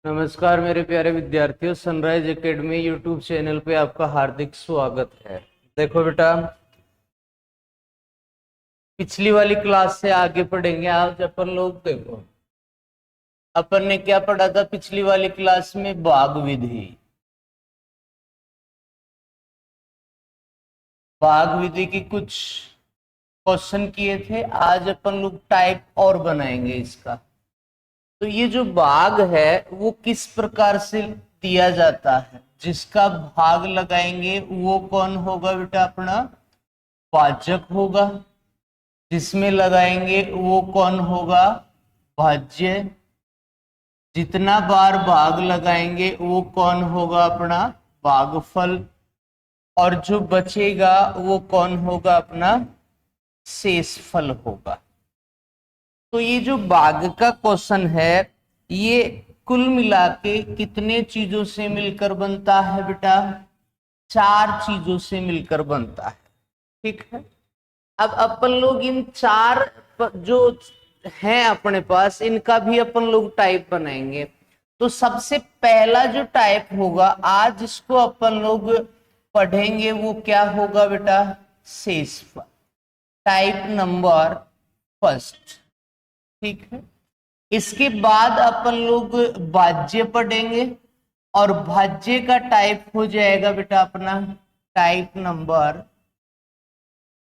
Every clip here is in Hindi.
नमस्कार मेरे प्यारे विद्यार्थियों, सनराइज एकेडमी यूट्यूब चैनल पे आपका हार्दिक स्वागत है। देखो बेटा, पिछली वाली क्लास से आगे पढ़ेंगे आज अपन लोग। देखो अपन ने क्या पढ़ा था पिछली वाली क्लास में? भाग विधि। भाग विधि की कुछ क्वेश्चन किए थे। आज अपन लोग टाइप और बनाएंगे इसका। तो ये जो भाग है वो किस प्रकार से दिया जाता है? जिसका भाग लगाएंगे वो कौन होगा बेटा? अपना भाजक होगा। जिसमें लगाएंगे वो कौन होगा? भाज्य। जितना बार भाग लगाएंगे वो कौन होगा? अपना भागफल। और जो बचेगा वो कौन होगा? अपना शेषफल होगा। तो ये जो भाग का क्वेश्चन है ये कुल मिला के कितने चीजों से मिलकर बनता है बेटा? 4 चीजों से मिलकर बनता है। ठीक है। अब अपन लोग इन 4 जो हैं अपने पास, इनका भी अपन लोग टाइप बनाएंगे। तो सबसे पहला जो टाइप होगा आज इसको अपन लोग पढ़ेंगे वो क्या होगा बेटा? शेषफल। Type number first. ठीक है। इसके बाद अपन लोग भाज्य पढ़ेंगे और भाज्य का टाइप हो जाएगा बेटा अपना टाइप नंबर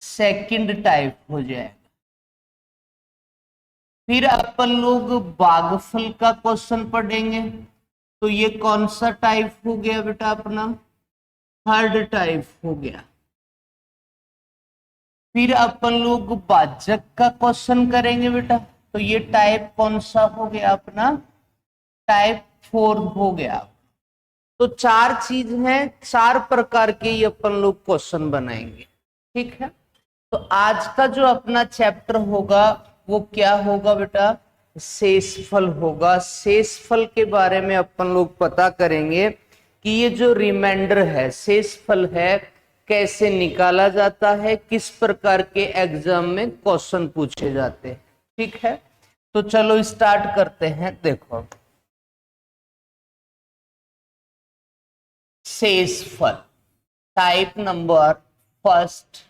सेकंड टाइप हो जाएगा। फिर अपन लोग भागफल का क्वेश्चन पढ़ेंगे। तो ये कौन सा टाइप हो गया बेटा? अपना थर्ड टाइप हो गया। फिर अपन लोग भाजक का क्वेश्चन करेंगे बेटा। तो ये टाइप कौन सा हो गया? अपना टाइप 4 हो गया। तो 4 चीज हैं, 4 प्रकार के ये अपन लोग क्वेश्चन बनाएंगे। ठीक है। तो आज का जो अपना चैप्टर होगा वो क्या होगा बेटा? शेषफल होगा। शेषफल के बारे में अपन लोग पता करेंगे कि ये जो रिमाइंडर है, शेषफल है, कैसे निकाला जाता है, किस प्रकार के एग्जाम में क्वेश्चन पूछे जाते हैं। ठीक है। तो चलो स्टार्ट करते हैं। देखो, शेषफल टाइप नंबर फर्स्ट।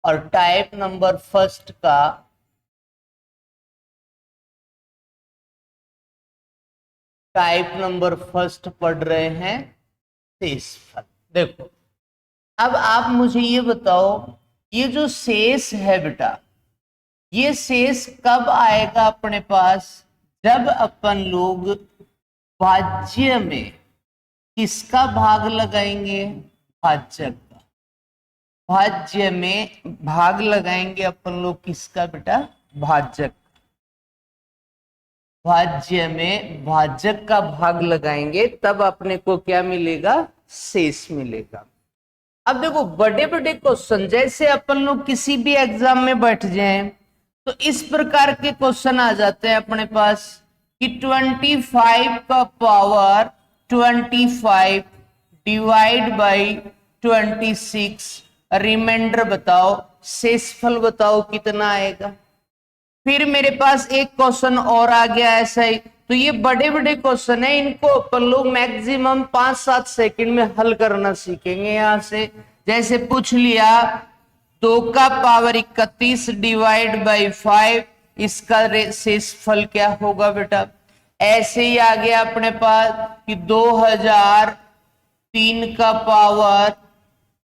और टाइप नंबर फर्स्ट का पढ़ रहे हैं शेषफल। देखो, अब आप मुझे ये बताओ, ये जो शेष है बेटा, ये शेष कब आएगा अपने पास? जब अपन लोग भाज्य में किसका भाग लगाएंगे? भाजक का। भाज्य में भाग लगाएंगे अपन लोग किसका बेटा? भाजक। भाज्य में भाजक का भाग लगाएंगे तब अपने को क्या मिलेगा? शेष मिलेगा। अब देखो, बड़े बड़े क्वेश्चन जैसे अपन लोग किसी भी एग्जाम में बैठ जाएं तो इस प्रकार के क्वेश्चन आ जाते हैं अपने पास कि 25 का पावर 25 डिवाइड बाई 26, रिमाइंडर बताओ, शेषफल बताओ कितना आएगा। फिर मेरे पास एक क्वेश्चन और आ गया ऐसा ही। तो ये बड़े बड़े क्वेश्चन है, इनको अपन लोग मैक्सिमम 5-7 सेकंड में हल करना सीखेंगे। यहां से जैसे पूछ लिया 2 का पावर 31 डिवाइड बाई 5, इसका शेषफल क्या होगा बेटा? ऐसे ही आ गया अपने पास कि 2003 का पावर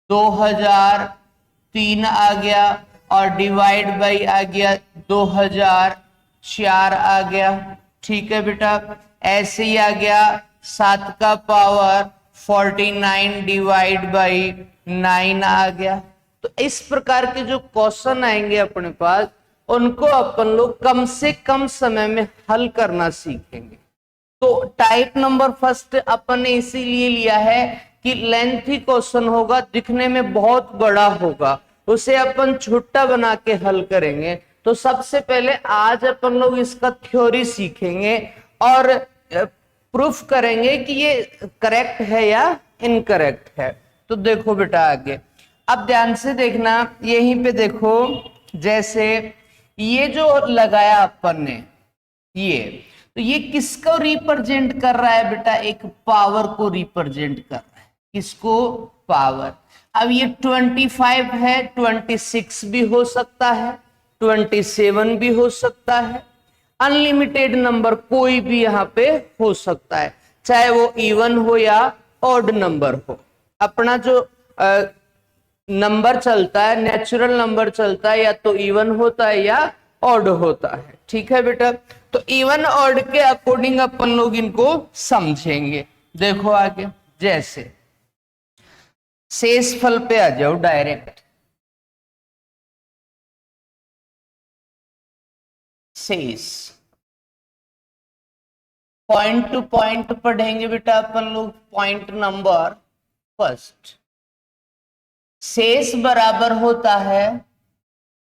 2003 आ गया और डिवाइड बाई आ गया 2004 आ गया। ठीक है बेटा। ऐसे ही आ गया 7 का पावर 49 डिवाइड बाई 9 आ गया। तो इस प्रकार के जो क्वेश्चन आएंगे अपने पास, उनको अपन लोग कम से कम समय में हल करना सीखेंगे। तो टाइप नंबर फर्स्ट अपन ने इसीलिए लिया है कि लेंथी क्वेश्चन होगा, दिखने में बहुत बड़ा होगा, उसे अपन छोटा बना के हल करेंगे। तो सबसे पहले आज अपन लोग इसका थ्योरी सीखेंगे और प्रूफ करेंगे कि ये करेक्ट है या इनकरेक्ट है। तो देखो बेटा आगे, अब ध्यान से देखना, यहीं पे देखो, जैसे ये जो लगाया अपन ने, ये तो ये किसको रिप्रेजेंट कर रहा है बेटा? एक पावर को रिप्रेजेंट कर रहा है। किसको? पावर। अब ये 25 है, 26 भी हो सकता है, 27 भी हो सकता है, अनलिमिटेड नंबर कोई भी यहां पे हो सकता है, चाहे वो इवन हो या ऑड नंबर हो। अपना जो नंबर चलता है, नेचुरल नंबर चलता है, या तो इवन होता है या ऑड होता है। ठीक है बेटा, तो इवन ऑड के अकॉर्डिंग अपन लोग इनको समझेंगे। देखो आगे, जैसे शेषफल पे आ जाओ डायरेक्ट। शेष पॉइंट टू पॉइंट पढ़ेंगे बेटा अपन लोग। पॉइंट नंबर फर्स्ट, शेष बराबर होता है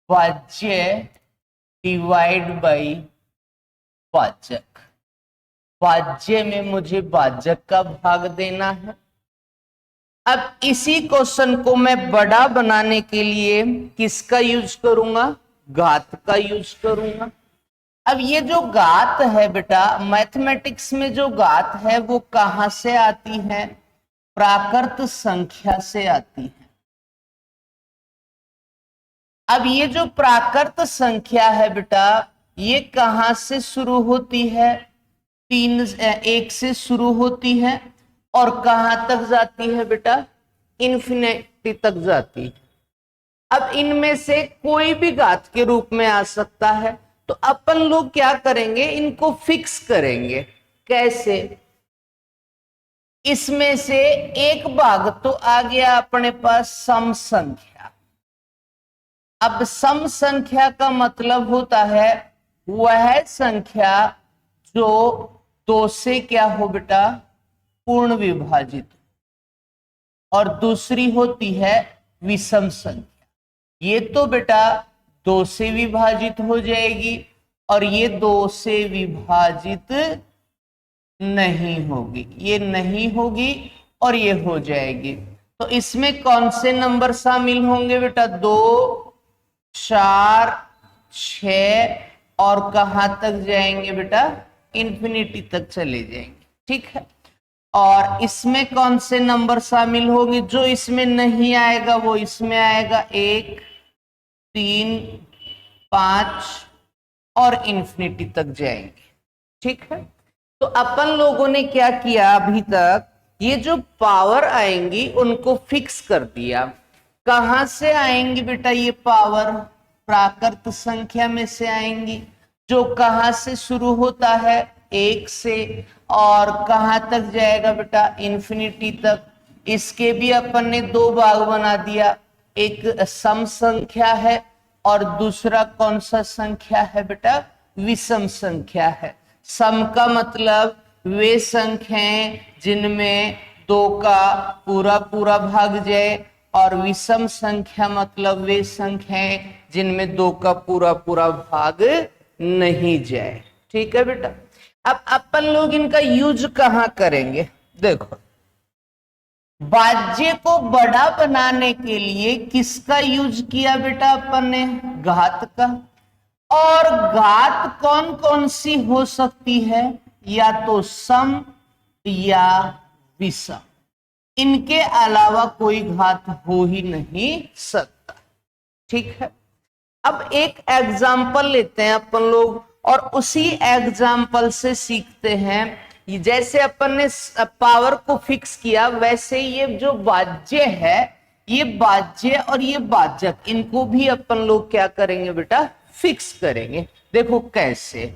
भाज्य डिवाइड बाई भाजक। भाज्य में मुझे भाजक का भाग देना है। अब इसी क्वेश्चन को मैं बड़ा बनाने के लिए किसका यूज करूंगा? घात का यूज करूंगा। अब ये जो घात है बेटा, मैथमेटिक्स में जो घात है वो कहां से आती है? प्राकृत संख्या से आती है। अब ये जो प्राकृत संख्या है बेटा, ये कहां से शुरू होती है? 1 से शुरू होती है और कहां तक जाती है बेटा? इन्फिनिटी तक जाती है। अब इनमें से कोई भी घात के रूप में आ सकता है, तो अपन लोग क्या करेंगे? इनको फिक्स करेंगे। कैसे? इसमें से एक भाग तो आ गया अपने पास सम संख्या। अब सम संख्या का मतलब होता है वह संख्या जो 2 से क्या हो बेटा? पूर्ण विभाजित। और दूसरी होती है विषम संख्या। ये तो बेटा 2 से विभाजित हो जाएगी और ये 2 से विभाजित नहीं होगी, ये नहीं होगी और ये हो जाएगी। तो इसमें कौन से नंबर शामिल होंगे बेटा? 2, 4, 6 और कहां तक जाएंगे बेटा? इन्फिनिटी तक चले जाएंगे। ठीक है, और इसमें कौन से नंबर शामिल होंगे? जो इसमें नहीं आएगा वो इसमें आएगा। 1, 3, 5 और इन्फिनिटी तक जाएंगे। ठीक है, तो अपन लोगों ने क्या किया अभी तक? ये जो पावर आएंगी उनको फिक्स कर दिया। कहां से आएंगी बेटा ये पावर? प्राकृत संख्या में से आएंगी, जो कहां से शुरू होता है? 1 से, और कहां तक जाएगा बेटा? इन्फिनिटी तक। इसके भी अपन ने 2 भाग बना दिया, एक सम संख्या है और दूसरा कौन सा संख्या है बेटा? विषम संख्या है। सम का मतलब वे संख्याएं जिनमें 2 का पूरा पूरा भाग जाए, और विषम संख्या मतलब वे संख्याएं जिनमें 2 का पूरा पूरा भाग नहीं जाए। ठीक है बेटा, अब अपन लोग इनका यूज कहां करेंगे? देखो, भाज्य को बड़ा बनाने के लिए किसका यूज किया बेटा अपन ने? घात का। और घात कौन कौन सी हो सकती है? या तो सम या विषम, इनके अलावा कोई घात हो ही नहीं सकता। ठीक है, अब एक एग्जाम्पल लेते हैं अपन लोग और उसी एग्जाम्पल से सीखते हैं। जैसे अपन ने पावर को फिक्स किया, वैसे ये जो भाज्य है, ये भाज्य और ये भाजक, इनको भी अपन लोग क्या करेंगे बेटा? फिक्स करेंगे। देखो कैसे,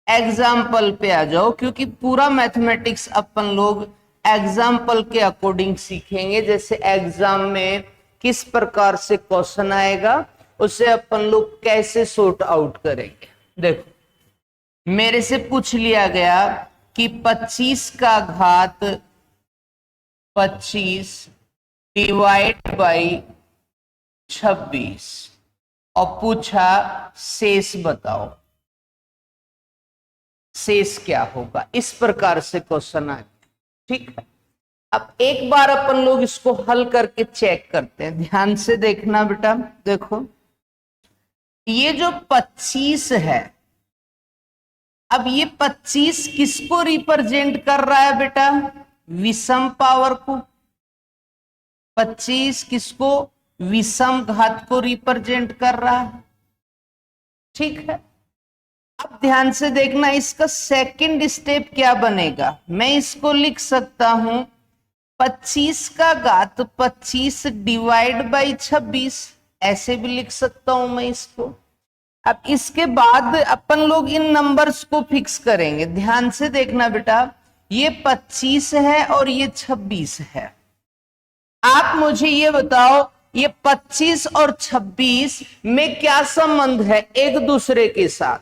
एग्जाम्पल पे आ जाओ, क्योंकि पूरा मैथमेटिक्स अपन लोग एग्जाम्पल के अकॉर्डिंग सीखेंगे। जैसे एग्जाम में किस प्रकार से क्वेश्चन आएगा, उसे अपन लोग कैसे सॉर्ट आउट करेंगे। देखो, मेरे से पूछ लिया गया कि 25 का घात 25 डिवाइड बाई 26 और पूछा शेष बताओ, शेष क्या होगा। इस प्रकार से क्वेश्चन आ गया। ठीक है, अब एक बार अपन लोग इसको हल करके चेक करते हैं। ध्यान से देखना बेटा। देखो, ये जो 25 है, अब ये 25 किसको रिप्रेजेंट कर रहा है बेटा? विषम पावर को। 25 किसको? विषम घात को रिप्रेजेंट कर रहा है। ठीक है, अब ध्यान से देखना, इसका सेकंड स्टेप क्या बनेगा। मैं इसको लिख सकता हूं 25 का घात 25 डिवाइड बाई 26, ऐसे भी लिख सकता हूं मैं इसको। अब इसके बाद अपन लोग इन नंबर्स को फिक्स करेंगे। ध्यान से देखना बेटा, ये 25 है और ये 26 है। आप मुझे ये बताओ, ये 25 और 26 में क्या संबंध है एक दूसरे के साथ?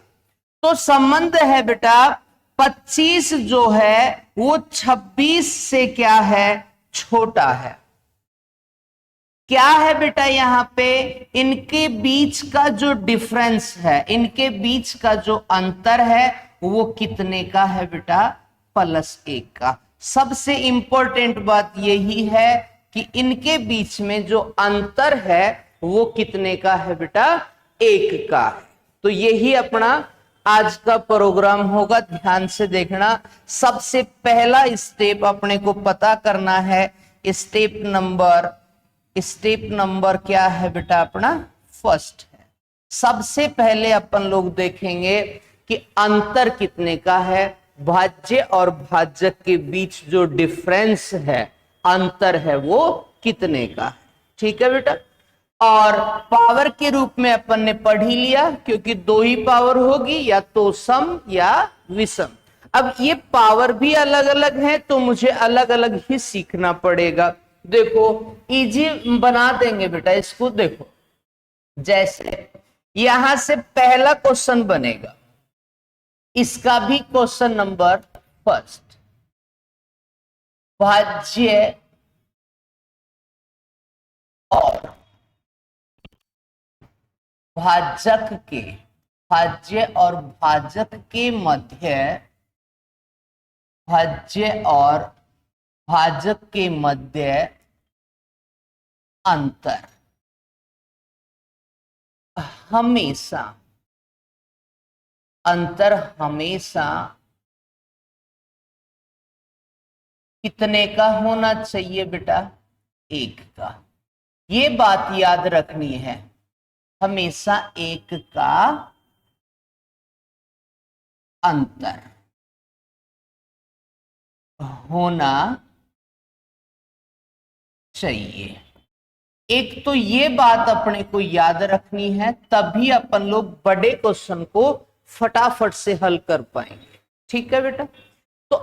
तो संबंध है बेटा, 25 जो है वो 26 से क्या है? छोटा है। क्या है बेटा यहां पे? इनके बीच का जो डिफरेंस है, इनके बीच का जो अंतर है वो कितने का है बेटा? +1 का। सबसे इंपॉर्टेंट बात यही है कि इनके बीच में जो अंतर है वो कितने का है बेटा? 1 का। तो यही अपना आज का प्रोग्राम होगा। ध्यान से देखना, सबसे पहला स्टेप अपने को पता करना है। स्टेप नंबर क्या है बेटा? अपना फर्स्ट है। सबसे पहले अपन लोग देखेंगे कि अंतर कितने का है। भाज्य और भाजक के बीच जो डिफरेंस है, अंतर है, वो कितने का है। ठीक है बेटा, और पावर के रूप में अपन ने पढ़ ही लिया, क्योंकि 2 ही पावर होगी, या तो सम या विषम। अब ये पावर भी अलग अलग है, तो मुझे अलग अलग ही सीखना पड़ेगा। देखो, इजी बना देंगे बेटा इसको। देखो, जैसे यहां से पहला क्वेश्चन बनेगा, इसका भी क्वेश्चन नंबर फर्स्ट। भाज्य और भाजक के, भाज्य और भाजक के मध्य, भाज्य और भाजक के मध्य अंतर हमेशा, अंतर हमेशा कितने का होना चाहिए बेटा? 1 का। ये बात याद रखनी है, हमेशा 1 का अंतर होना चाहिए। एक तो ये बात अपने को याद रखनी है, तभी अपन लोग बड़े क्वेश्चन को फटाफट से हल कर पाएंगे। ठीक है बेटा, तो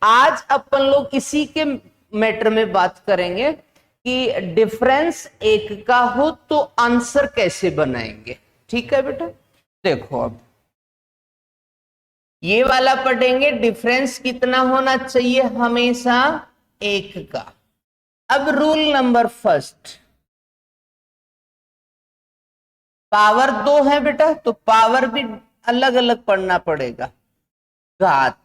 आज अपन लोग इसी के मैटर में बात करेंगे कि डिफरेंस 1 का हो तो आंसर कैसे बनाएंगे। ठीक है बेटा, देखो अब ये वाला पढ़ेंगे, डिफरेंस कितना होना चाहिए? हमेशा 1 का। अब रूल नंबर फर्स्ट, पावर 2 है बेटा, तो पावर भी अलग अलग पढ़ना पड़ेगा। घात,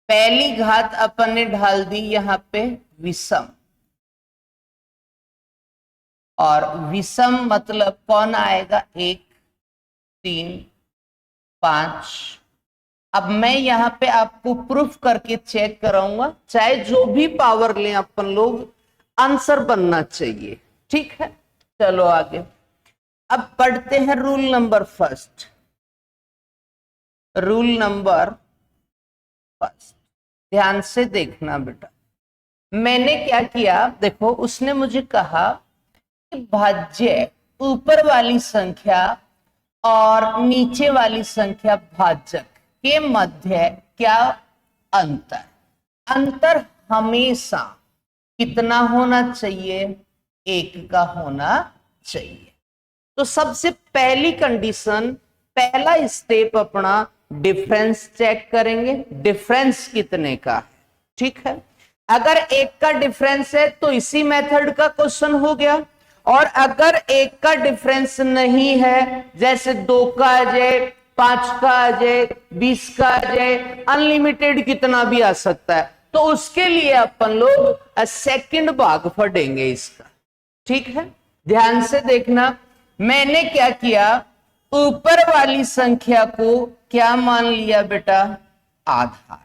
पहली घात अपन ने ढाल दी यहां पे विषम, और विषम मतलब कौन आएगा? 1, 3, 5। अब मैं यहां पे आपको प्रूफ करके चेक कराऊंगा, चाहे जो भी पावर लें अपन लोग, आंसर बनना चाहिए। ठीक है, चलो आगे। अब पढ़ते हैं rule number first. Rule number first, ध्यान से देखना बेटा। मैंने क्या किया, देखो, उसने मुझे कहा कि भाज्य, ऊपर वाली संख्या और नीचे वाली संख्या भाजक के मध्य क्या अंतर? अंतर हमेशा कितना होना चाहिए? 1 का होना चाहिए। तो सबसे पहली कंडीशन, पहला स्टेप अपना डिफरेंस चेक करेंगे। डिफरेंस कितने का? ठीक है, अगर 1 का डिफरेंस है तो इसी मेथड का क्वेश्चन हो गया, और अगर 1 का डिफरेंस नहीं है, जैसे 2 का आ जाए, 5 का आ जाए, 20 का आ जाए, अनलिमिटेड कितना भी आ सकता है, तो उसके लिए अपन लोग सेकंड भाग पढ़ेंगे इसका। ठीक है, ध्यान से देखना। मैंने क्या किया, ऊपर वाली संख्या को क्या मान लिया बेटा? आधार।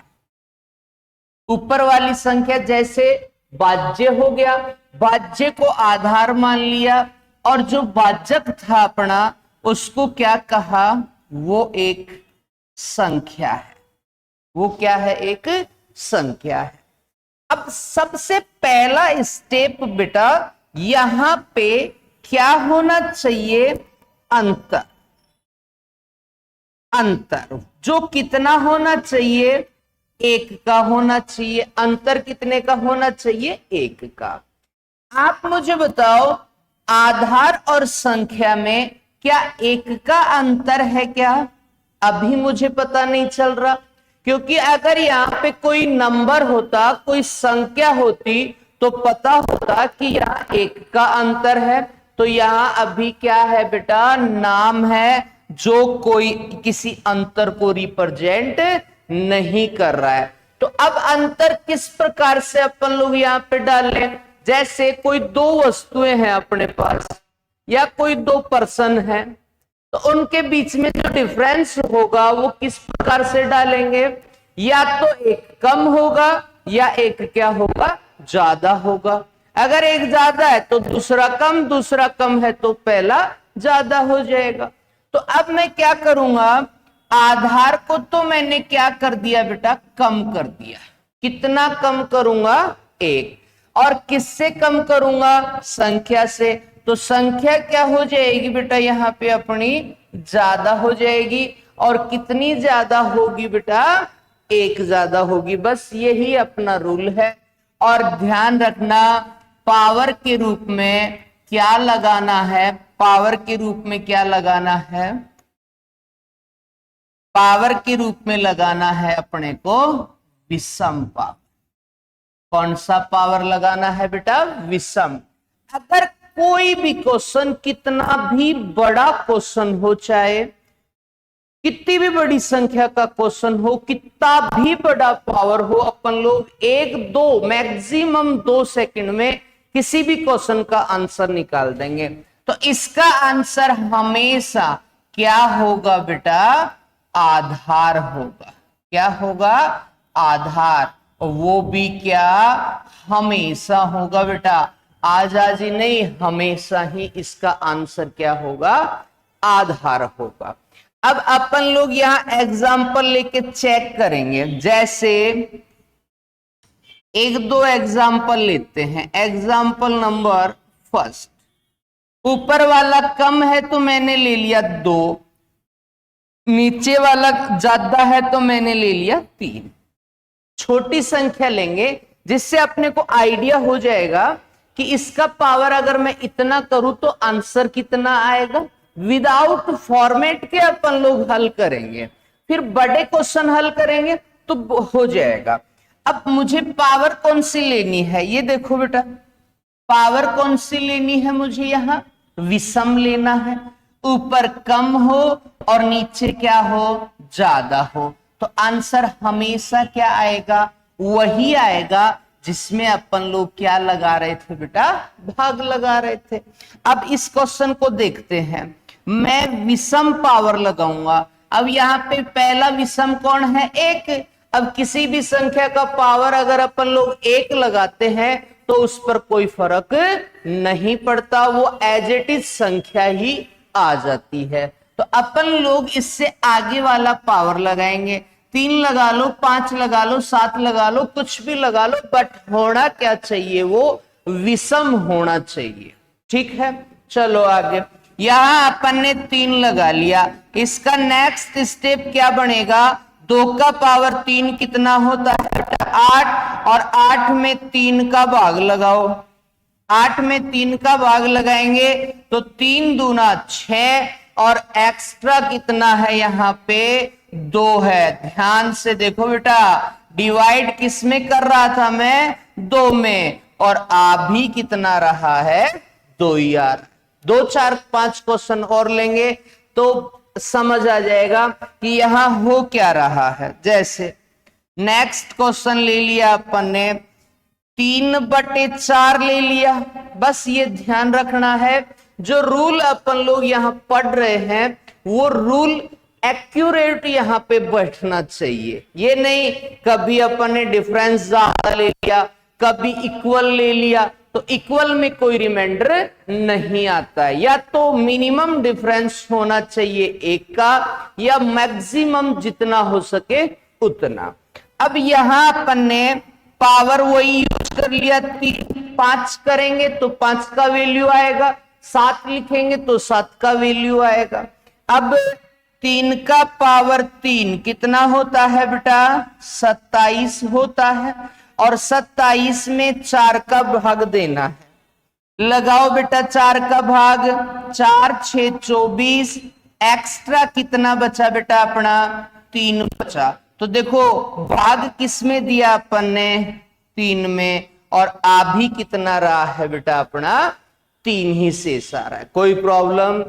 ऊपर वाली संख्या जैसे भाज्य हो गया, भाज्य को आधार मान लिया, और जो भाजक था अपना उसको क्या कहा? वो एक संख्या है। वो क्या है? एक संख्या है। अब सबसे पहला स्टेप बेटा, यहां पे क्या होना चाहिए? अंतर। अंतर जो कितना होना चाहिए? एक का होना चाहिए। अंतर कितने का होना चाहिए? एक का। आप मुझे बताओ, आधार और संख्या में क्या एक का अंतर है क्या? अभी मुझे पता नहीं चल रहा, क्योंकि अगर यहाँ पे कोई नंबर होता, कोई संख्या होती, तो पता होता कि यहाँ एक का अंतर है। तो यहाँ अभी क्या है बेटा? नाम है जो कोई किसी अंतर को रिप्रेजेंट नहीं कर रहा है। तो अब अंतर किस प्रकार से अपन लोग यहाँ पे डालें? जैसे कोई दो वस्तुएं हैं अपने पास, या कोई दो पर्सन है, तो उनके बीच में जो डिफरेंस होगा वो किस प्रकार से डालेंगे? या तो एक कम होगा, या एक क्या होगा? ज्यादा होगा। अगर एक ज्यादा है तो दूसरा कम, दूसरा कम है तो पहला ज्यादा हो जाएगा। तो अब मैं क्या करूंगा? आधार को तो मैंने क्या कर दिया बेटा? कम कर दिया। कितना कम करूंगा? एक। और किससे कम करूंगा? संख्या से। तो संख्या क्या हो जाएगी बेटा? यहाँ पे अपनी ज्यादा हो जाएगी। और कितनी ज्यादा होगी बेटा? एक ज्यादा होगी। बस यही अपना रूल है। और ध्यान रखना, पावर के रूप में क्या लगाना है? पावर के रूप में क्या लगाना है? पावर के रूप में लगाना है अपने को विषम पावर। कौन सा पावर लगाना है बेटा? विषम। अगर कोई भी क्वेश्चन, कितना भी बड़ा क्वेश्चन हो, चाहे कितनी भी बड़ी संख्या का क्वेश्चन हो, कितना भी बड़ा पावर हो, अपन लोग एक दो, मैक्सिमम 2 सेकंड में किसी भी क्वेश्चन का आंसर निकाल देंगे। तो इसका आंसर हमेशा क्या होगा बेटा? आधार होगा। क्या होगा? आधार। वो भी क्या? हमेशा होगा बेटा। आज आज ही नहीं, हमेशा ही इसका आंसर क्या होगा? आधार होगा। अब अपन लोग यहां एग्जाम्पल लेके चेक करेंगे। जैसे एक दो एग्जाम्पल लेते हैं। एग्जाम्पल नंबर फर्स्ट, ऊपर वाला कम है तो मैंने ले लिया 2, नीचे वाला ज्यादा है तो मैंने ले लिया 3। छोटी संख्या लेंगे जिससे अपने को आइडिया हो जाएगा कि इसका पावर अगर मैं इतना करूं तो आंसर कितना आएगा। विदाउट फॉर्मेट के अपन लोग हल करेंगे, फिर बड़े क्वेश्चन हल करेंगे तो हो जाएगा। अब मुझे पावर कौन सी लेनी है? ये देखो बेटा, पावर कौन सी लेनी है मुझे? यहां विषम लेना है। ऊपर कम हो और नीचे क्या हो? ज्यादा हो। तो आंसर हमेशा क्या आएगा? वही आएगा जिसमें अपन लोग क्या लगा रहे थे बेटा? भाग लगा रहे थे। अब इस क्वेश्चन को देखते हैं। मैं विषम पावर लगाऊंगा। अब यहाँ पे पहला विषम कौन है? एक। अब किसी भी संख्या का पावर अगर अपन लोग 1 लगाते हैं तो उस पर कोई फर्क नहीं पड़ता, वो एज इट इज संख्या ही आ जाती है। तो अपन लोग इससे आगे वाला पावर लगाएंगे। 3 लगा लो, 5 लगा लो, 7 लगा लो, कुछ भी लगा लो, बट होना क्या चाहिए? वो विषम होना चाहिए। ठीक है, चलो आगे। यहां अपन ने 3 लगा लिया। इसका नेक्स्ट स्टेप क्या बनेगा? 2 का पावर 3 कितना होता है? 8। और 8 में 3 का भाग लगाओ। 8 में 3 का भाग लगाएंगे तो 3 दूना 6, और एक्स्ट्रा कितना है? यहाँ पे 2 है। ध्यान से देखो बेटा, डिवाइड किस में कर रहा था मैं? 2 में। और आ भी कितना रहा है? 2 यार। 2 4 5 क्वेश्चन और लेंगे तो समझ आ जाएगा कि यहां हो क्या रहा है। जैसे नेक्स्ट क्वेश्चन ले लिया अपन ने, 3/4 ले लिया। बस ये ध्यान रखना है, जो रूल अपन लोग यहां पढ़ रहे हैं वो रूल एक्यूरेट यहाँ पे बैठना चाहिए। ये नहीं कभी अपन ने डिफरेंस ज्यादा ले लिया, कभी इक्वल ले लिया, तो इक्वल में कोई रिमाइंडर नहीं आता है। या तो मिनिमम डिफरेंस होना चाहिए एक का, या मैक्सिमम जितना हो सके उतना। अब यहां अपन ने पावर वही यूज कर लिया, 5 करेंगे तो 5 का वैल्यू आएगा, 7 लिखेंगे तो 7 का वैल्यू आएगा। अब 3 का पावर 3 कितना होता है बेटा? 27 होता है, और 27 में 4 का भाग देना है। लगाओ बेटा 4 का भाग, 4 6 24, एक्स्ट्रा कितना बचा बेटा अपना? 3 बचा। तो देखो भाग किस में दिया अपन ने? 3 में, और आ भी कितना रहा है बेटा अपना? 3 ही शेष आ रहा है। कोई प्रॉब्लम?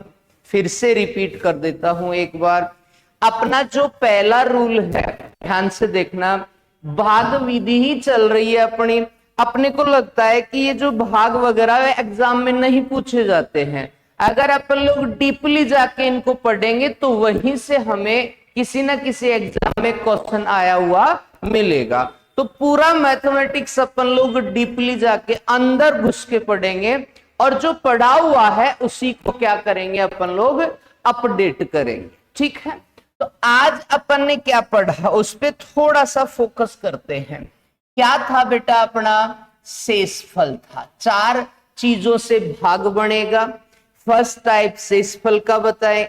फिर से रिपीट कर देता हूं एक बार। अपना जो पहला रूल है, ध्यान से देखना, भाग विधि ही चल रही है अपनी। अपने को लगता है कि ये जो भाग वगैरह एग्जाम में नहीं पूछे जाते हैं, अगर अपन लोग डीपली जाके इनको पढ़ेंगे तो वहीं से हमें किसी ना किसी एग्जाम में क्वेश्चन आया हुआ मिलेगा। तो पूरा मैथमेटिक्स अपन लोग डीपली जाके अंदर घुस के पढ़ेंगे, और जो पढ़ा हुआ है उसी को क्या करेंगे अपन लोग? अपडेट करेंगे। ठीक है, तो आज अपन ने क्या पढ़ा उस पे थोड़ा सा फोकस करते हैं। क्या था बेटा अपना? शेषफल था। 4 चीजों से भाग बनेगा। फर्स्ट टाइप शेषफल का बताएं,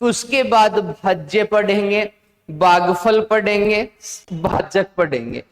उसके बाद भाज्य पढ़ेंगे, भागफल पढ़ेंगे, भाजक पढ़ेंगे।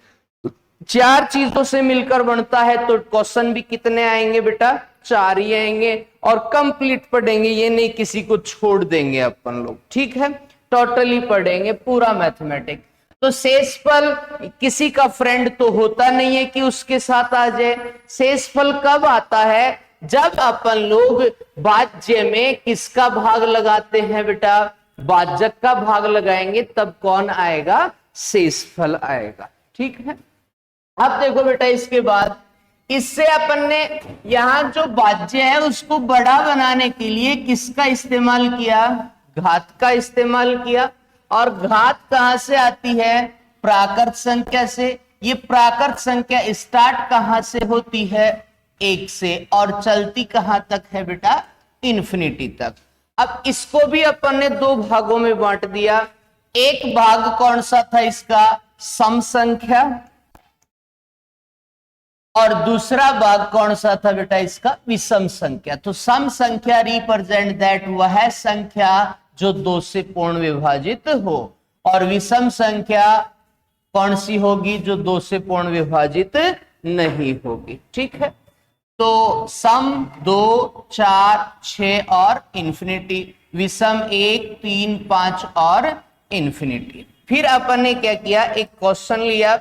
4 चीजों से मिलकर बनता है, तो क्वेश्चन भी कितने आएंगे बेटा? 4 ही आएंगे। और कंप्लीट पढ़ेंगे, ये नहीं किसी को छोड़ देंगे अपन लोग। ठीक है, टोटली पढ़ेंगे पूरा मैथमेटिक्स। तो शेषफल किसी का फ्रेंड तो होता नहीं है कि उसके साथ आ जाए। शेषफल कब आता है? जब अपन लोग भाज्य में किसका भाग लगाते हैं बेटा? भाजक का भाग लगाएंगे, तब कौन आएगा? शेषफल आएगा। ठीक है, अब देखो बेटा इसके बाद इससे अपन ने यहां जो भाज्य है उसको बड़ा बनाने के लिए किसका इस्तेमाल किया? घात का इस्तेमाल किया। और घात कहां से आती है? प्राकृत संख्या से। ये प्राकृत संख्या स्टार्ट कहां से होती है? 1 से, और चलती कहां तक है बेटा? इन्फिनिटी तक। अब इसको भी अपन ने 2 भागों में बांट दिया। एक भाग कौन सा था इसका? सम संख्या। और दूसरा भाग कौन सा था बेटा इसका? विषम संख्या। तो सम संख्या रिप्रेजेंट दैट वह संख्या जो 2 से पूर्ण विभाजित हो, और विषम संख्या कौन सी होगी? जो 2 से पूर्ण विभाजित नहीं होगी। ठीक है, तो सम 2 4 6 और इन्फिनिटी, विषम 1 3 5 और इन्फिनिटी। फिर अपन ने क्या किया? एक क्वेश्चन लिया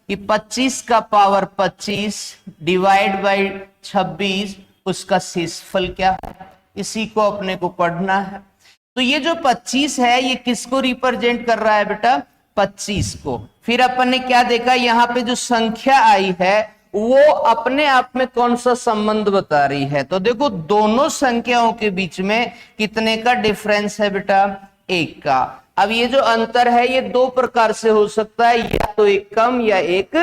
कि 25 का पावर 25 डिवाइड बाई 26, उसका शेषफल क्या है? इसी को अपने को पढ़ना है। तो ये जो 25 है ये किसको रिप्रेजेंट कर रहा है बेटा? 25 को। फिर अपन ने क्या देखा? यहाँ पे जो संख्या आई है वो अपने आप में कौन सा संबंध बता रही है? तो देखो दोनों संख्याओं के बीच में कितने का डिफरेंस है बेटा? 1 का। अब ये जो अंतर है ये 2 प्रकार से हो सकता है, या तो एक कम या एक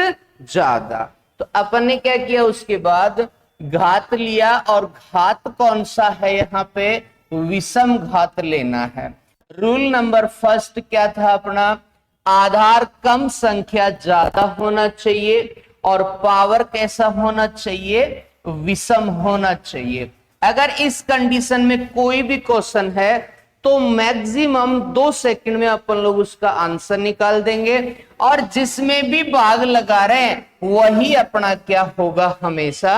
ज्यादा। तो अपन ने क्या किया? उसके बाद घात लिया, और घात कौन सा है यहाँ पे? विषम घात लेना है। रूल नंबर फर्स्ट क्या था अपना? आधार कम संख्या ज्यादा होना चाहिए, और पावर कैसा होना चाहिए? विषम होना चाहिए। अगर इस कंडीशन में कोई भी क्वेश्चन है तो मैक्सिमम 2 सेकंड में अपन लोग उसका आंसर निकाल देंगे, और जिसमें भी भाग लगा रहे हैं वही अपना क्या होगा? हमेशा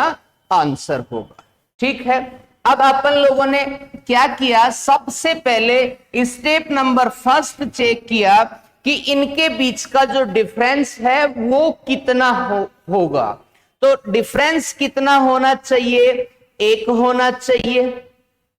आंसर होगा। ठीक है, अब अपन लोगों ने क्या किया? सबसे पहले स्टेप नंबर फर्स्ट चेक किया कि इनके बीच का जो डिफरेंस है वो कितना होगा। तो डिफरेंस कितना होना चाहिए? 1 होना चाहिए।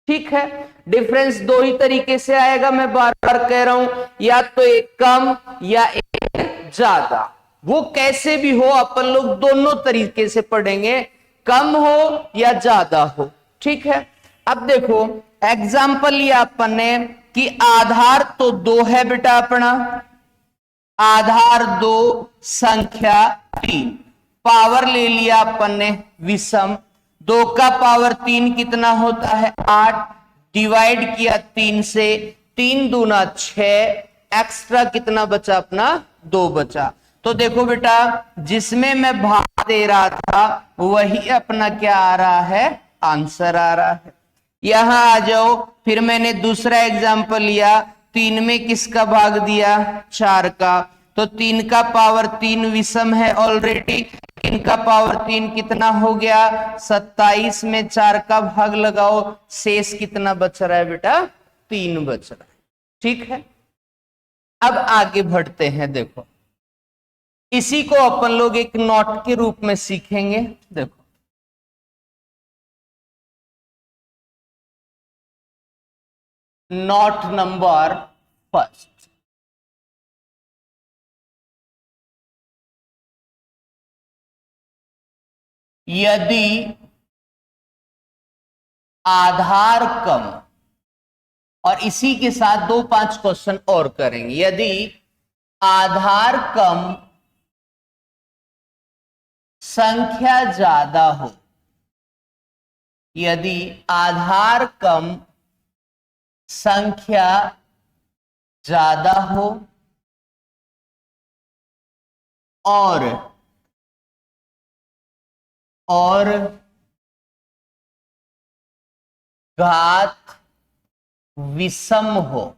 ठीक है, डिफरेंस 2 ही तरीके से आएगा, मैं बार बार कह रहा हूं, या तो एक कम या एक ज्यादा। वो कैसे भी हो अपन लोग दोनों तरीके से पढ़ेंगे, कम हो या ज्यादा हो। ठीक है, अब देखो एग्जाम्पल लिया अपन ने कि आधार तो 2 है बेटा अपना, आधार 2, संख्या 3, पावर ले लिया अपन ने विषम, 2 का पावर 3 कितना होता है 8, डिवाइड किया 3 से, 3 दूना 6, एक्स्ट्रा कितना बचा अपना 2 बचा। तो देखो बेटा जिसमें मैं भाग दे रहा था वही अपना क्या आ रहा है, आंसर आ रहा है। यहां आ जाओ, फिर मैंने दूसरा एग्जांपल लिया, 3 में किसका भाग दिया 4 का, तो 3 का पावर 3 विषम है ऑलरेडी, 3 का पावर 3 कितना हो गया 27 में 4 का भाग लगाओ, शेष कितना बच रहा है बेटा 3 बच रहा है। ठीक है, अब आगे बढ़ते हैं। देखो इसी को अपन लोग एक नोट के रूप में सीखेंगे। देखो नोट नंबर फर्स्ट, यदि आधार कम, और इसी के साथ 2-5 क्वेश्चन और करेंगे। यदि आधार कम संख्या ज्यादा हो, यदि आधार कम संख्या ज्यादा हो और घात विषम हो,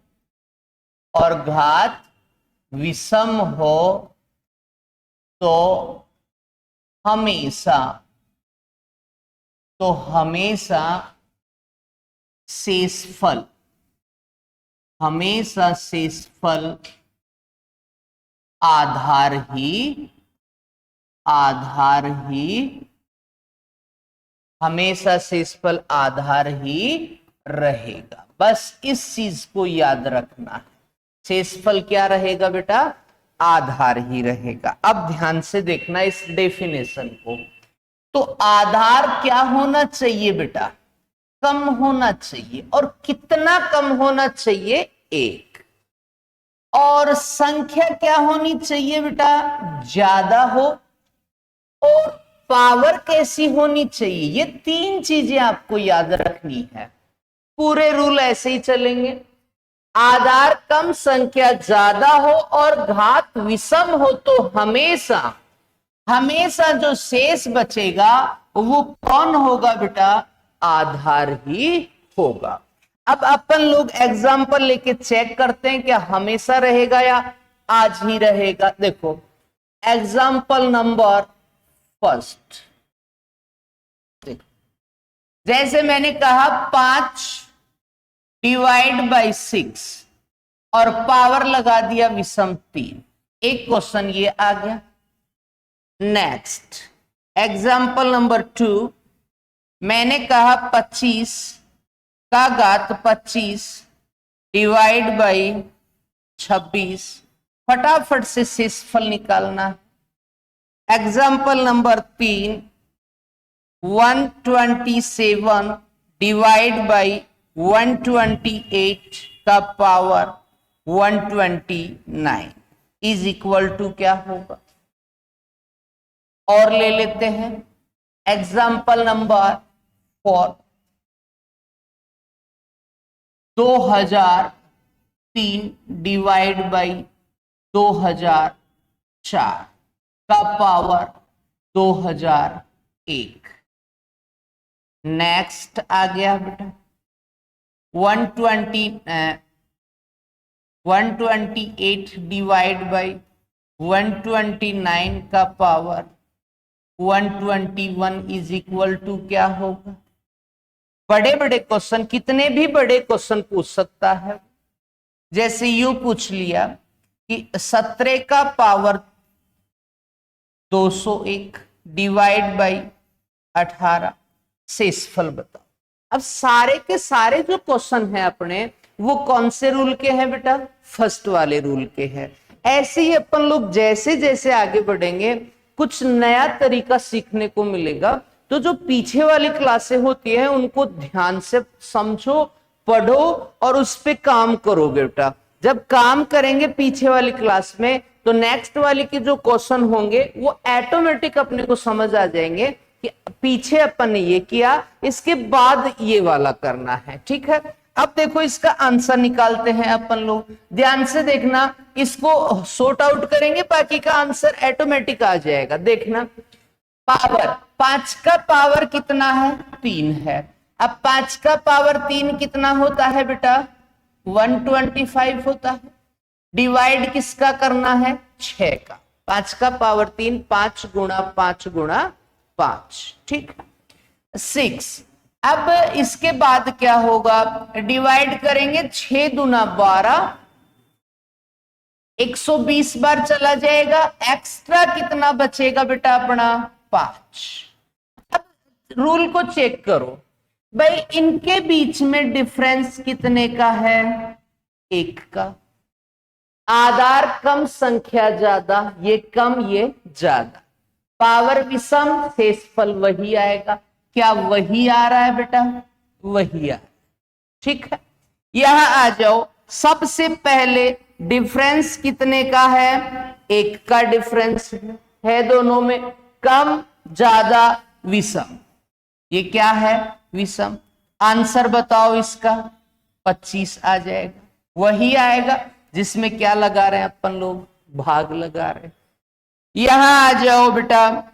और घात विषम हो तो हमेशा शेषफल आधार ही हमेशा शेषफल आधार ही रहेगा। बस इस चीज को याद रखना है, शेषफल क्या रहेगा बेटा, आधार ही रहेगा। अब ध्यान से देखना इस डेफिनेशन को। तो आधार क्या होना चाहिए बेटा, कम होना चाहिए, और कितना कम होना चाहिए 1, और संख्या क्या होनी चाहिए बेटा ज्यादा हो, और पावर कैसी होनी चाहिए, ये 3 चीजें आपको याद रखनी है। पूरे रूल ऐसे ही चलेंगे, आधार कम संख्या ज्यादा हो और घात विषम हो तो हमेशा जो शेष बचेगा वो कौन होगा बेटा, आधार ही होगा। अब अपन लोग एग्जाम्पल लेके चेक करते हैं क्या हमेशा रहेगा या आज ही रहेगा। देखो एग्जाम्पल नंबर फर्स्ट, देखो जैसे मैंने कहा 5 डिवाइड बाई 6 और पावर लगा दिया विषम 3, एक क्वेश्चन ये आ गया। नेक्स्ट एग्जाम्पल नंबर 2, मैंने कहा 25 का घात 25 डिवाइड बाई 26, फटाफट से शेषफल निकालना है। एग्जाम्पल नंबर 3, 127 डिवाइड बाई 128 का पावर 129 इज इक्वल टू क्या होगा। और ले लेते हैं एग्जाम्पल नंबर 4, 2003 डिवाइड बाई 2004 का पावर 2001। नेक्स्ट आ गया बेटा 128 डिवाइड बाई 129 का पावर 121 इज इक्वल टू क्या होगा। बड़े बड़े क्वेश्चन, कितने भी बड़े क्वेश्चन पूछ सकता है। जैसे यूं पूछ लिया कि 17 का पावर 201 डिवाइड बाई 18, शेषफल बताओ। अब सारे के सारे जो क्वेश्चन है अपने वो कौन से रूल के हैं बेटा, फर्स्ट वाले रूल के हैं। ऐसे ही अपन लोग जैसे जैसे आगे बढ़ेंगे कुछ नया तरीका सीखने को मिलेगा। तो जो पीछे वाली क्लासें होती है उनको ध्यान से समझो, पढ़ो और उस पे काम करोगे बेटा। जब काम करेंगे पीछे वाली क्लास में तो नेक्स्ट वाली के जो क्वेश्चन होंगे वो ऑटोमेटिक अपने को समझ आ जाएंगे कि पीछे अपन ने ये किया, इसके बाद ये वाला करना है। ठीक है, अब देखो इसका आंसर निकालते हैं अपन लोग। ध्यान से देखना, इसको सॉर्ट आउट करेंगे, बाकी का आंसर ऑटोमेटिक आ जाएगा। देखना, पावर 5 का पावर कितना है? 3 है। अब 5 का पावर 3 कितना होता है बेटा? 125 होता है। डिवाइड किसका करना है? 6 का। 5 का पावर 3, 5 गुणा 5 गुणा 5। ठीक है, 6। अब इसके बाद क्या होगा? डिवाइड करेंगे, 6 दूना 12, 120 बार चला जाएगा। एक्स्ट्रा कितना बचेगा बेटा अपना? 5। अब रूल को चेक करो भाई, इनके बीच में डिफरेंस कितने का है? 1 का। आधार कम, संख्या ज्यादा, ये कम ये ज्यादा, पावर विषम, शेषफल वही आएगा। क्या वही आ रहा है बेटा? वही आ रहा है। ठीक है, यहां आ जाओ। सबसे पहले डिफरेंस कितने का है? 1 का डिफरेंस है दोनों में, कम ज्यादा विषम। ये क्या है? विषम। आंसर बताओ इसका? 25 आ जाएगा। वही आएगा जिसमें क्या लगा रहे हैं अपन लोग? भाग लगा रहे हैं। यहां आ जाओ बेटा,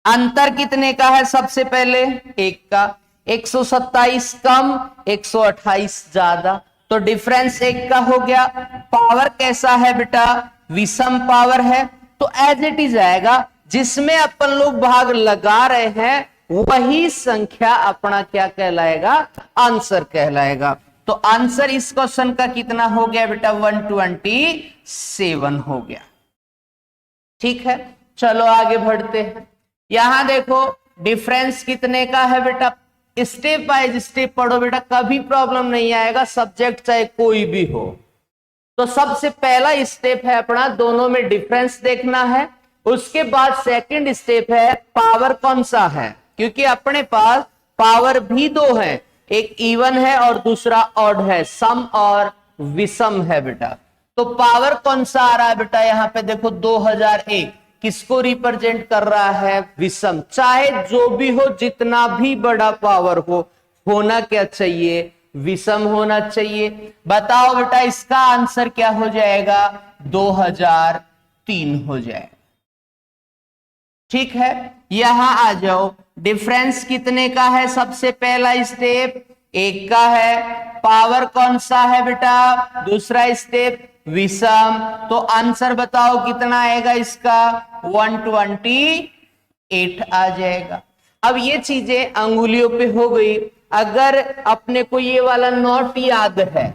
अंतर कितने का है? सबसे पहले 1 का। 127 कम, 128 ज्यादा, तो डिफरेंस 1 का हो गया। पावर कैसा है बेटा? विषम पावर है, तो एज इट इज आएगा। जिसमें अपन लोग भाग लगा रहे हैं वही संख्या अपना क्या कहलाएगा? आंसर कहलाएगा। तो आंसर इस क्वेश्चन का कितना हो गया बेटा? 127 हो गया। ठीक है, चलो आगे बढ़ते हैं। यहां देखो, डिफरेंस कितने का है बेटा? स्टेप बाय स्टेप पढ़ो बेटा, कभी प्रॉब्लम नहीं आएगा, सब्जेक्ट चाहे कोई भी हो। तो सबसे पहला स्टेप है अपना, दोनों में डिफरेंस देखना है। उसके बाद सेकंड स्टेप है पावर कौन सा है, क्योंकि अपने पास पावर भी 2 है, एक इवन है और दूसरा ऑड है, सम और विषम है बेटा। तो पावर कौन सा आ रहा है बेटा? यहां पे देखो 2001 किसको रिप्रेजेंट कर रहा है? विषम। चाहे जो भी हो, जितना भी बड़ा पावर हो, होना क्या चाहिए? विषम होना चाहिए। बताओ बेटा, इसका आंसर क्या हो जाएगा? 2003 हो जाएगा। ठीक है, यहां आ जाओ। डिफरेंस कितने का है? सबसे पहला स्टेप 1 का है। पावर कौन सा है बेटा? दूसरा स्टेप विषम। तो आंसर बताओ कितना आएगा इसका? 128 आ जाएगा। अब ये चीजें अंगुलियों पे हो गई। अगर अपने को ये वाला नोट याद है,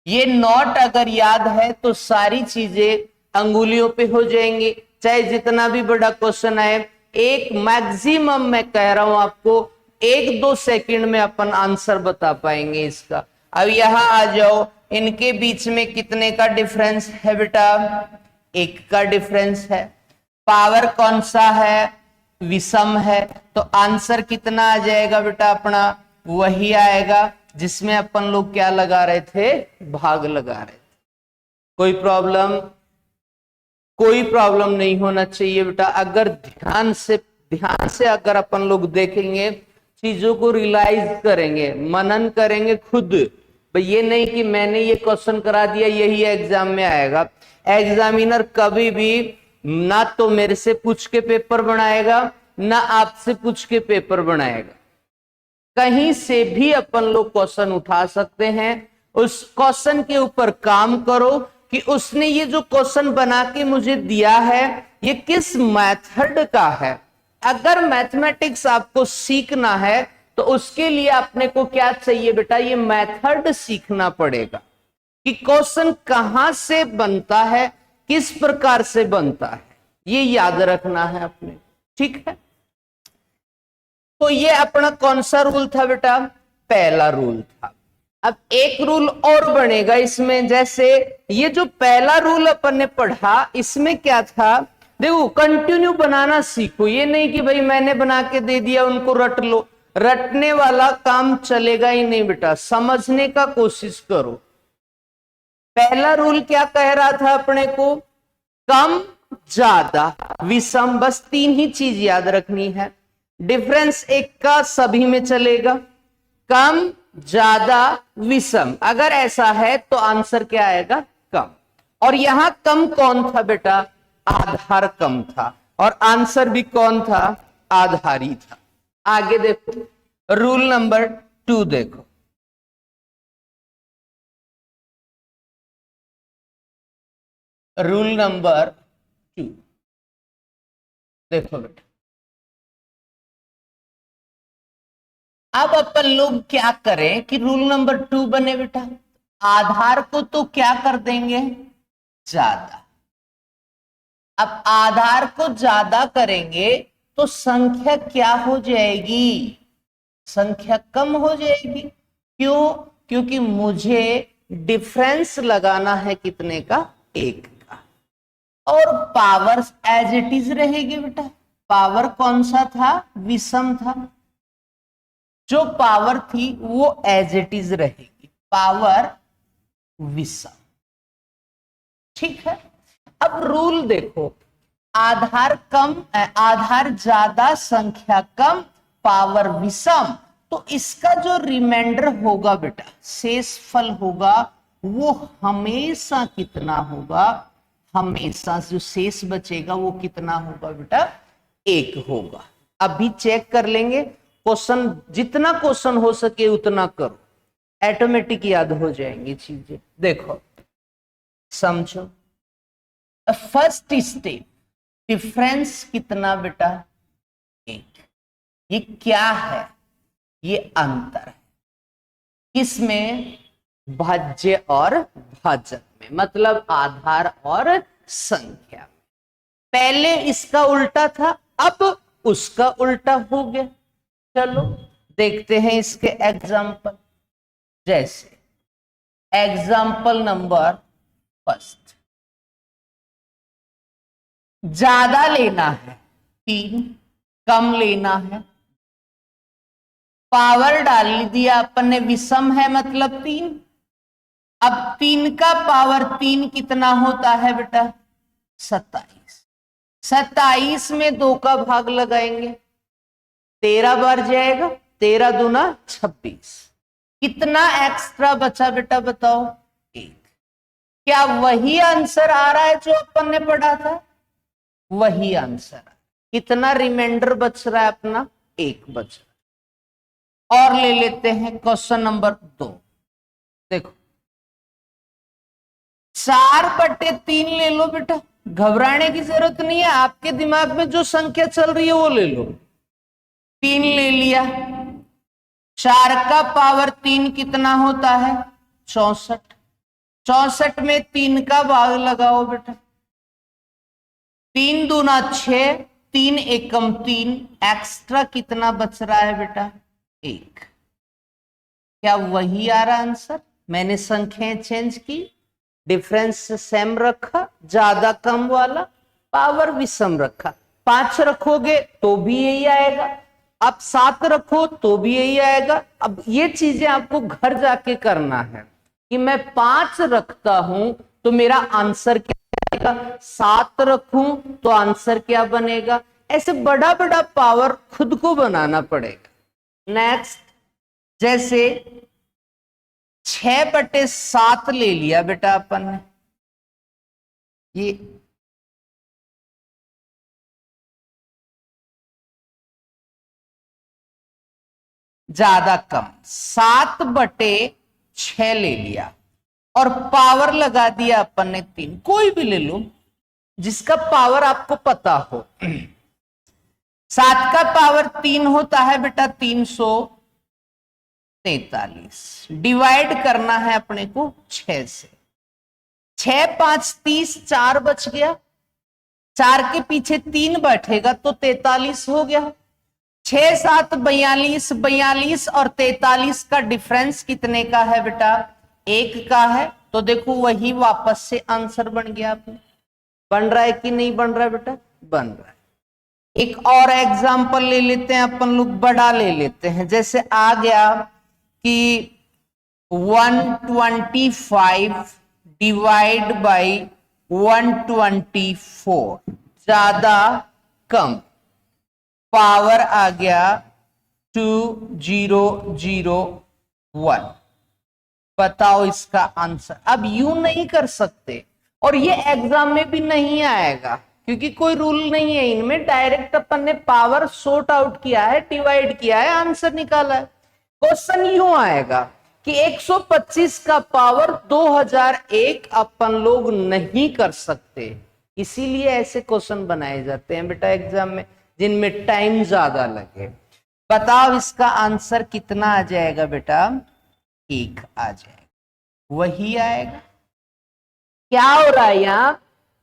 ये नोट अगर याद है तो सारी चीजें अंगुलियों पे हो जाएंगी, चाहे जितना भी बड़ा क्वेश्चन आए। एक मैक्सिमम मैं कह रहा हूं आपको 1-2 सेकंड में अपन आंसर बता पाएंगे इसका। अब यहां आ जाओ, इनके बीच में कितने का डिफरेंस है बेटा? 1 का डिफरेंस है। पावर कौन सा है? विषम है। तो आंसर कितना आ जाएगा बेटा अपना? वही आएगा जिसमें अपन लोग क्या लगा रहे थे? भाग लगा रहे थे। कोई प्रॉब्लम? कोई प्रॉब्लम नहीं होना चाहिए बेटा। अगर ध्यान से अगर अपन लोग देखेंगे, चीजों को रियलाइज करेंगे, मनन करेंगे खुद। भाई ये नहीं कि मैंने ये क्वेश्चन करा दिया यही एग्जाम में आएगा। एग्जामिनर कभी भी ना तो मेरे से पूछ के पेपर बनाएगा, ना आपसे पूछ के पेपर बनाएगा। कहीं से भी अपन लोग क्वेश्चन उठा सकते हैं। उस क्वेश्चन के ऊपर काम करो कि उसने ये जो क्वेश्चन बना के मुझे दिया है ये किस मेथड का है। अगर मैथमेटिक्स आपको सीखना है तो उसके लिए अपने को क्या चाहिए बेटा? ये मेथड सीखना पड़ेगा कि क्वेश्चन कहां से बनता है, किस प्रकार से बनता है, ये याद रखना है अपने। ठीक है, तो ये अपना कौन सा रूल था बेटा? पहला रूल था। अब एक रूल और बनेगा इसमें। जैसे ये जो पहला रूल अपन ने पढ़ा, इसमें क्या था? देखो, कंटिन्यू बनाना सीखो। ये नहीं कि भाई मैंने बना के दे दिया उनको रट लो। रटने वाला काम चलेगा ही नहीं बेटा, समझने का कोशिश करो। पहला रूल क्या कह रहा था अपने को, कम ज्यादा विषम, बस तीन ही चीज याद रखनी है। डिफरेंस एक का सभी में चलेगा, कम ज्यादा विषम, अगर ऐसा है तो आंसर क्या आएगा, कम। और यहां कम कौन था बेटा, आधार कम था, और आंसर भी कौन था, आधारी था। आगे देखो रूल नंबर 2 देखो, रूल नंबर 2 देखो बेटा। अब अपन लोग क्या करें कि रूल नंबर 2 बने बेटा, आधार को तो क्या कर देंगे, ज्यादा। अब आधार को ज्यादा करेंगे तो संख्या क्या हो जाएगी, संख्या कम हो जाएगी। क्यों, क्योंकि मुझे डिफरेंस लगाना है कितने का, एक का, और पावर एज इट इज रहेगी बेटा। पावर कौन सा था, विषम था, जो पावर थी वो एज इट इज रहेगी, पावर विषम। ठीक है। अब रूल देखो, आधार कम, आधार ज्यादा, संख्या कम, पावर विषम, तो इसका जो रिमाइंडर होगा बेटा, शेषफल होगा, वो हमेशा कितना होगा, हमेशा जो शेष बचेगा वो कितना होगा बेटा, एक होगा। अभी चेक कर लेंगे, क्वेश्चन जितना क्वेश्चन हो सके उतना करो, ऑटोमेटिक याद हो जाएंगी चीजें। देखो समझो, फर्स्ट स्टेप, डिफरेंस कितना बेटा, एक। ये क्या है, ये अंतर है, किसमें, भाज्य और भाजक में, मतलब आधार और संख्या में। पहले इसका उल्टा था, अब उसका उल्टा हो गया। चलो देखते हैं इसके एग्जाम्पल। जैसे एग्जाम्पल नंबर फर्स्ट, ज्यादा लेना है 3, कम लेना है, पावर डाल दिया अपन ने, विषम है मतलब 3। अब 3 का पावर 3 कितना होता है बेटा, 27। 27 में 2 का भाग लगाएंगे, 13 बार जाएगा, 13 दूना 26। कितना एक्स्ट्रा बचा बेटा बताओ, 1। क्या वही आंसर आ रहा है जो अपन ने पढ़ा था, वही आंसर। कितना रिमाइंडर बच रहा है अपना, 1 बच रहा है। और ले लेते हैं क्वेश्चन नंबर 2। देखो 4/3 ले लो बेटा, घबराने की जरूरत नहीं है, आपके दिमाग में जो संख्या चल रही है वो ले लो। 3 ले लिया, 4 का पावर 3 कितना होता है, 64। 64 में 3 का भाग लगाओ बेटा, 3 दूना 6, 3 एकम 3, एक्स्ट्रा कितना बच रहा है बेटा, 1। क्या वही आ रहा आंसर, मैंने संख्याएं चेंज की, डिफरेंस सेम रखा, ज्यादा कम वाला, पावर विषम रखा। 5 रखोगे तो भी यही आएगा, अब 7 रखो तो भी यही आएगा। अब ये चीजें आपको घर जाके करना है कि मैं 5 रखता हूं तो मेरा आंसर क्या आएगा, 7 रखूं तो आंसर क्या बनेगा। ऐसे बड़ा बड़ा पावर खुद को बनाना पड़ेगा। नेक्स्ट, जैसे 6/7 ले लिया बेटा अपन ने, ये ज्यादा कम, 7/6 ले लिया और पावर लगा दिया अपन ने 3। कोई भी ले लो जिसका पावर आपको पता हो। 7 का पावर 3 होता है बेटा 343। डिवाइड करना है अपने को 6 से, 6 5 30, 4 बच गया, 4 के पीछे 3 बैठेगा तो 43 हो गया। 6 7 42, 42 और 43 का डिफरेंस कितने का है बेटा, 1 का है। तो देखो वही वापस से आंसर बन गया अपने। बन रहा है कि नहीं बन रहा है बेटा, बन रहा है। एक और एग्जाम्पल ले लेते हैं अपन लोग, बड़ा ले लेते हैं। जैसे आ गया कि 125 डिवाइड बाई 124, ज्यादा कम, पावर आ गया 2001। बताओ इसका आंसर। अब यूं नहीं कर सकते, और ये एग्जाम में भी नहीं आएगा क्योंकि कोई रूल नहीं है इनमें। डायरेक्ट अपन ने पावर सॉर्ट आउट किया है, डिवाइड किया है, आंसर निकाला है। क्वेश्चन यूं आएगा कि 125 का पावर 2001 अपन लोग नहीं कर सकते, इसीलिए ऐसे क्वेश्चन बनाए जाते हैं बेटा एग्जाम में, जिनमें टाइम ज्यादा लगे। बताओ इसका आंसर कितना आ जाएगा बेटा? 1 आ जाएगा, वही आएगा। क्या हो रहा है यहां?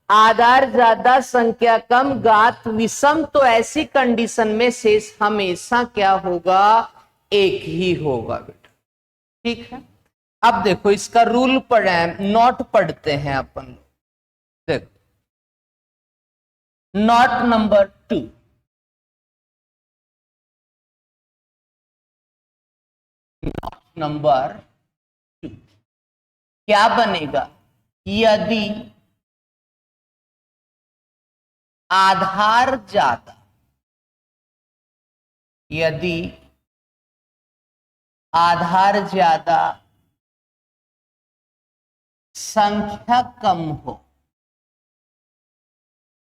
आधार ज्यादा संख्या कम, घात विषम, तो ऐसी कंडीशन में शेष हमेशा क्या होगा? 1 ही होगा बेटा। ठीक है, अब देखो इसका रूल पढ़े, नोट पढ़ते हैं अपन लोग। देखो नोट नंबर 2, नंबर 2 क्या बनेगा? यदि आधार ज्यादा, यदि आधार ज्यादा संख्या कम हो,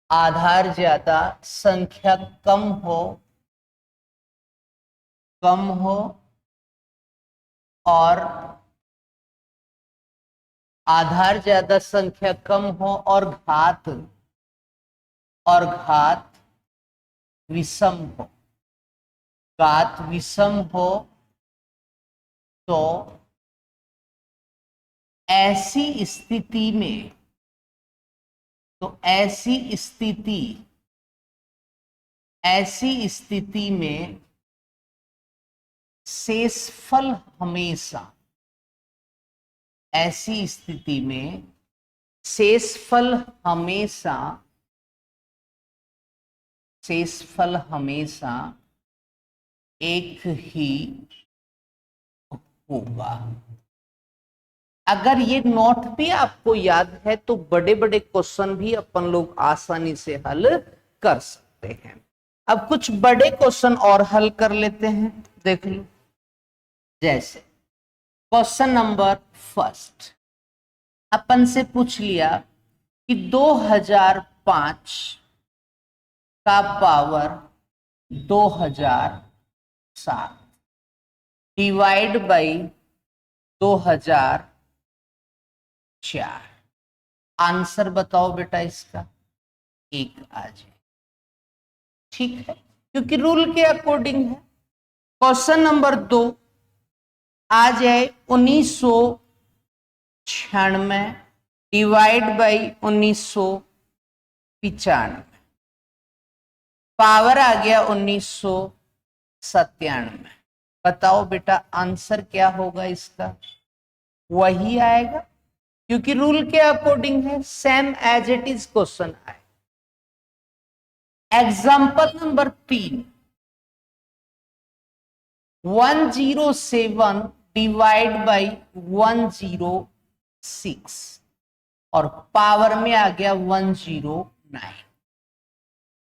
आधार ज्यादा संख्या कम हो, कम हो और आधार ज्यादा संख्या कम हो और घात विषम हो, घात विषम हो, तो ऐसी स्थिति में, ऐसी स्थिति में शेषफल हमेशा, ऐसी स्थिति में शेषफल हमेशा, शेषफल हमेशा एक ही होगा। अगर ये नोट भी आपको याद है तो बड़े बड़े क्वेश्चन भी अपन लोग आसानी से हल कर सकते हैं। अब कुछ बड़े क्वेश्चन और हल कर लेते हैं, देख लो। जैसे क्वेश्चन नंबर 1 अपन से पूछ लिया कि 2005 का पावर 2007 डिवाइड बाई 2004, आंसर बताओ बेटा इसका। 1 आ जाए, ठीक है, क्योंकि रूल के अकॉर्डिंग है। क्वेश्चन नंबर 2 आ जाए 1996 डिवाइड बाई 1995, पावर आ गया 1997। बताओ बेटा आंसर क्या होगा इसका? वही आएगा क्योंकि रूल के अकॉर्डिंग है, same as it is question आए। एग्जाम्पल नंबर 3, 107 डिवाइड बाई 106 और पावर में आ गया 109।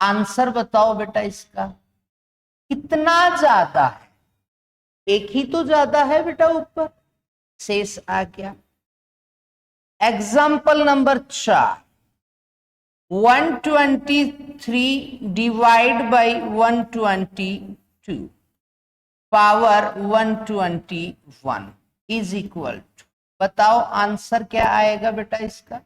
आंसर बताओ बेटा इसका कितना ज्यादा है? एक ही तो ज्यादा है बेटा, ऊपर शेष आ गया। Example number 4, 123 divide by 122 power 121 is equal to, बताओ आंसर क्या आएगा बेटा इसका?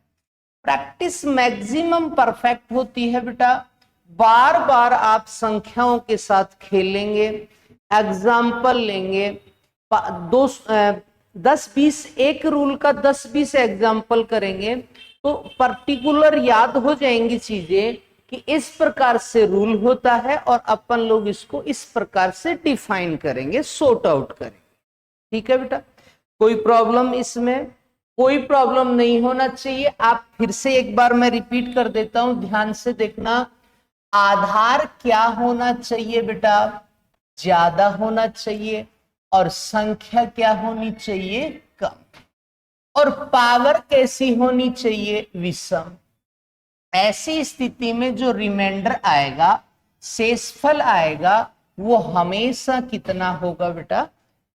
प्रैक्टिस मैक्सिमम परफेक्ट होती है बेटा, बार बार आप संख्याओं के साथ खेलेंगे, एग्जाम्पल लेंगे, 10-20 एक रूल का 10-20 एग्जाम्पल करेंगे तो पर्टिकुलर याद हो जाएंगी चीजें कि इस प्रकार से रूल होता है और अपन लोग इसको इस प्रकार से डिफाइन करेंगे, सॉर्ट आउट करेंगे। ठीक है बेटा, कोई प्रॉब्लम इसमें? कोई प्रॉब्लम नहीं होना चाहिए। आप फिर से एक बार मैं रिपीट कर देता हूं, ध्यान से देखना। आधार क्या होना चाहिए बेटा, ज्यादा होना चाहिए, और संख्या क्या होनी चाहिए, कम। और पावर कैसी होनी चाहिए, विषम। ऐसी स्थिति में जो रिमाइंडर आएगा, शेषफल आएगा, वो हमेशा कितना होगा बेटा,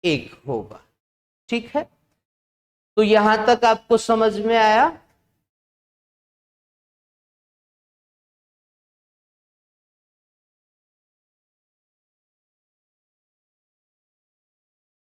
1 होगा। ठीक है, तो यहां तक आपको समझ में आया।